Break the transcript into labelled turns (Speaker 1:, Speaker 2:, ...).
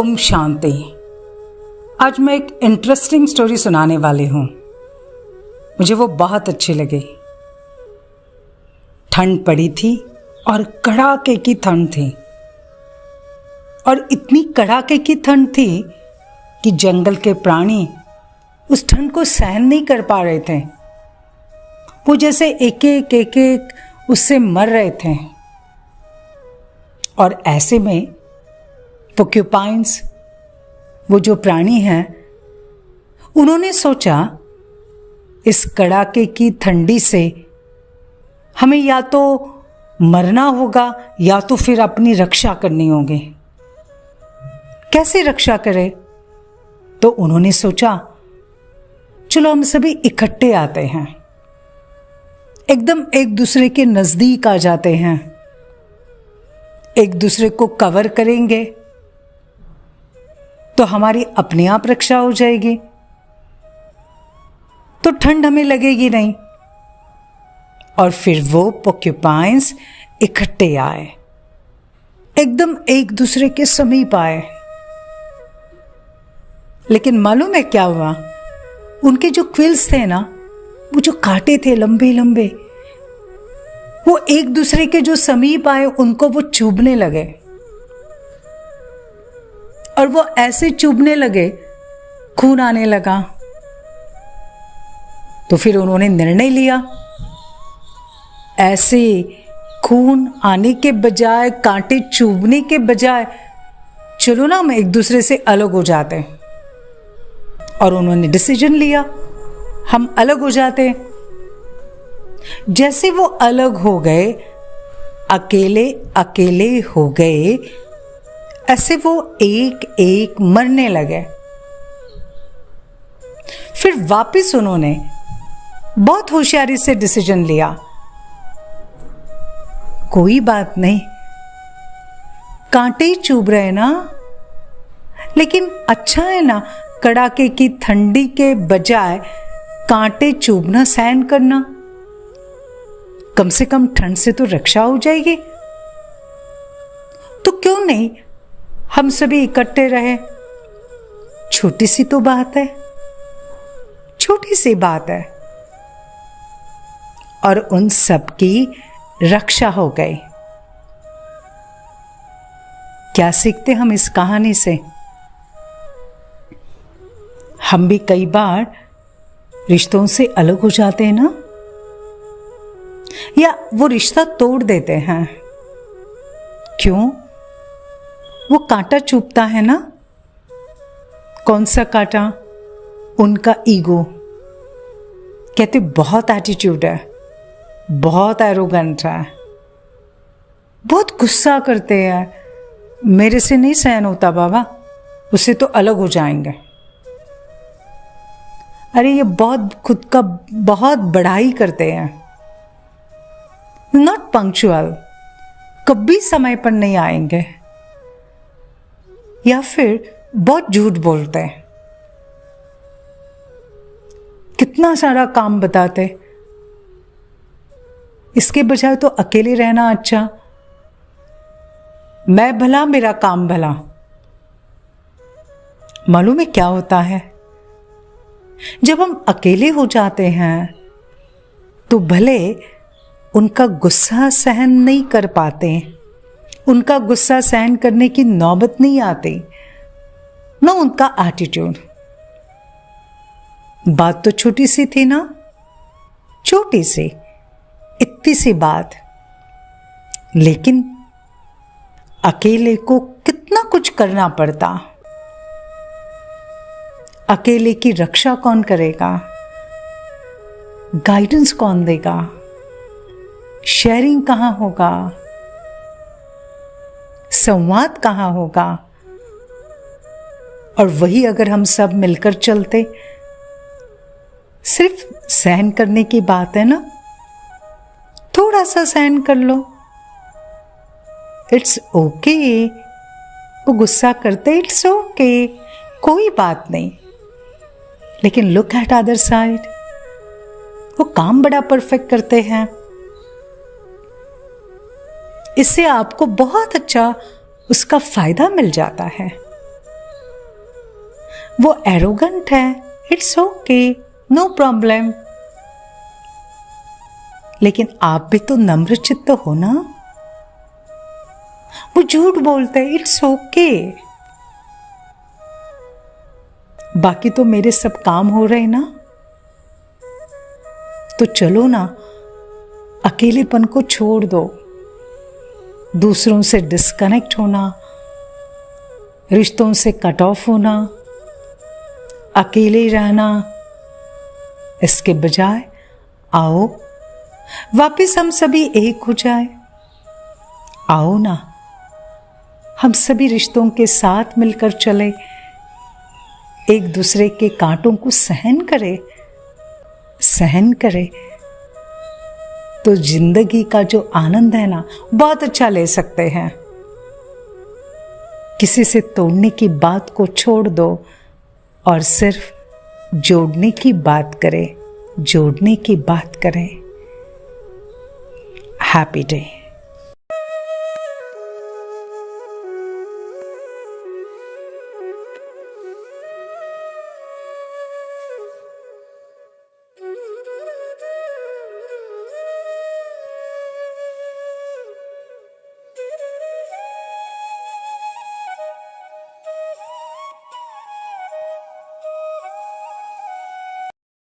Speaker 1: ओम शांति। आज मैं एक इंटरेस्टिंग स्टोरी सुनाने वाली हूँ। मुझे वो बहुत अच्छी लगी। ठंड पड़ी थी और कड़ाके की ठंड थी, और इतनी कड़ाके की ठंड थी कि जंगल के प्राणी उस ठंड को सहन नहीं कर पा रहे थे। वो जैसे एक एक उससे मर रहे थे। और ऐसे में पोर्क्यूपाइन्स, वो जो प्राणी हैं, उन्होंने सोचा इस कड़ाके की ठंडी से हमें या तो मरना होगा या तो फिर अपनी रक्षा करनी होगी। कैसे रक्षा करें? तो उन्होंने सोचा चलो हम सभी इकट्ठे आते हैं, एकदम एक दूसरे के नजदीक आ जाते हैं, एक दूसरे को कवर करेंगे तो हमारी अपने आप रक्षा हो जाएगी, तो ठंड हमें लगेगी नहीं। और फिर वो पोर्क्यूपाइन्स इकट्ठे आए, एकदम एक दूसरे के समीप आए। लेकिन मालूम है क्या हुआ? उनके जो क्विल्स थे ना, वो जो कांटे थे लंबे लंबे, वो एक दूसरे के जो समीप आए उनको वो चुभने लगे। और वो ऐसे चुभने लगे, खून आने लगा। तो फिर उन्होंने निर्णय लिया, ऐसे खून आने के बजाय, कांटे चुभने के बजाय, चलो ना हम एक दूसरे से अलग हो जाते हैं। और उन्होंने डिसीजन लिया, हम अलग हो जाते हैं। जैसे वो अलग हो गए, अकेले अकेले हो गए, ऐसे वो एक एक मरने लगे। फिर वापस उन्होंने बहुत होशियारी से डिसीजन लिया, कोई बात नहीं, कांटे ही चुभ रहे ना, लेकिन अच्छा है ना कड़ाके की ठंडी के बजाय कांटे चुभना सहन करना। कम से कम ठंड से तो रक्षा हो जाएगी। तो क्यों नहीं हम सभी इकट्ठे रहे? छोटी सी तो बात है, छोटी सी बात है। और उन सब की रक्षा हो गई। क्या सीखते हम इस कहानी से? हम भी कई बार रिश्तों से अलग हो जाते हैं ना, या वो रिश्ता तोड़ देते हैं। क्यों? वो कांटा चुभता है ना। कौन सा कांटा? उनका ईगो। कहते बहुत एटीट्यूड है, बहुत एरोगेंट है, बहुत गुस्सा करते हैं, मेरे से नहीं सहन होता बाबा, उससे तो अलग हो जाएंगे। अरे ये बहुत खुद का बहुत बड़ाई करते हैं, नॉट पंक्चुअल, कभी समय पर नहीं आएंगे, या फिर बहुत झूठ बोलते हैं, कितना सारा काम बताते, इसके बजाय तो अकेले रहना अच्छा, मैं भला मेरा काम भला। मालूम है क्या होता है? जब हम अकेले हो जाते हैं तो भले उनका गुस्सा सहन नहीं कर पाते, उनका गुस्सा सहन करने की नौबत नहीं आती, ना उनका एटीट्यूड। बात तो छोटी सी थी ना, छोटी सी, इतनी सी बात, लेकिन अकेले को कितना कुछ करना पड़ता। अकेले की रक्षा कौन करेगा? गाइडेंस कौन देगा? शेयरिंग कहाँ होगा? संवाद कहाँ होगा? और वही अगर हम सब मिलकर चलते, सिर्फ सहन करने की बात है ना, थोड़ा सा सहन कर लो, इट्स ओके। वो गुस्सा करते, इट्स ओके, कोई बात नहीं। लेकिन लुक एट अदर साइड, वो काम बड़ा परफेक्ट करते हैं। इससे आपको बहुत अच्छा उसका फायदा मिल जाता है। वो एरोगेंट है, इट्स ओके, नो प्रॉब्लम। लेकिन आप भी तो नम्र चित्त हो ना। वो झूठ बोलते हैं, इट्स ओके। बाकी तो मेरे सब काम हो रहे ना, तो चलो ना, अकेलेपन को छोड़ दो। दूसरों से डिस्कनेक्ट होना, रिश्तों से कट ऑफ होना, अकेले रहना, इसके बजाय आओ वापिस हम सभी एक हो जाए। आओ ना, हम सभी रिश्तों के साथ मिलकर चले, एक दूसरे के कांटों को सहन करें तो जिंदगी का जो आनंद है ना, बहुत अच्छा ले सकते हैं। किसी से तोड़ने की बात को छोड़ दो और सिर्फ जोड़ने की बात करें। Happy day.